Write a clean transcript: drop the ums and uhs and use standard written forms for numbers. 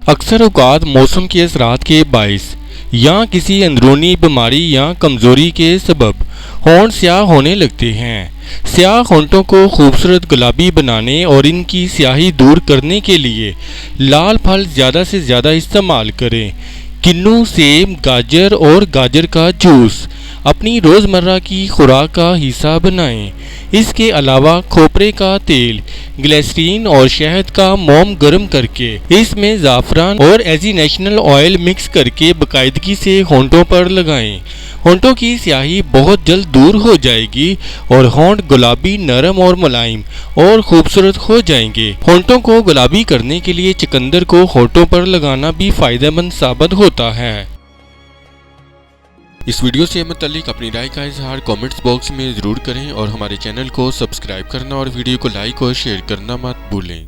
اکثر اوقات موسم کے اثرات کے باعث یا کسی اندرونی بیماری یا کمزوری کے سبب ہونٹ سیاہ ہونے لگتے ہیں۔ سیاہ ہونٹوں کو خوبصورت گلابی بنانے اور ان کی سیاہی دور کرنے کے لیے لال پھل زیادہ سے زیادہ استعمال کریں۔ کنو، سیب، گاجر اور گاجر کا جوس اپنی روزمرہ کی خوراک کا حصہ بنائیں۔ اس کے علاوہ کھوپرے کا تیل، گلیسرین اور شہد کا موم گرم کر کے اس میں زعفران اور ایزینیشنل آئل مکس کر کے باقاعدگی سے ہونٹوں پر لگائیں۔ ہونٹوں کی سیاہی بہت جلد دور ہو جائے گی اور ہونٹ گلابی، نرم اور ملائم اور خوبصورت ہو جائیں گے۔ ہونٹوں کو گلابی کرنے کے لیے چقندر کو ہونٹوں پر لگانا بھی فائدہ مند ثابت ہوتا ہے۔ اس ویڈیو سے متعلق اپنی رائے کا اظہار کامنٹس باکس میں ضرور کریں اور ہمارے چینل کو سبسکرائب کرنا اور ویڈیو کو لائک اور شیئر کرنا مت بھولیں۔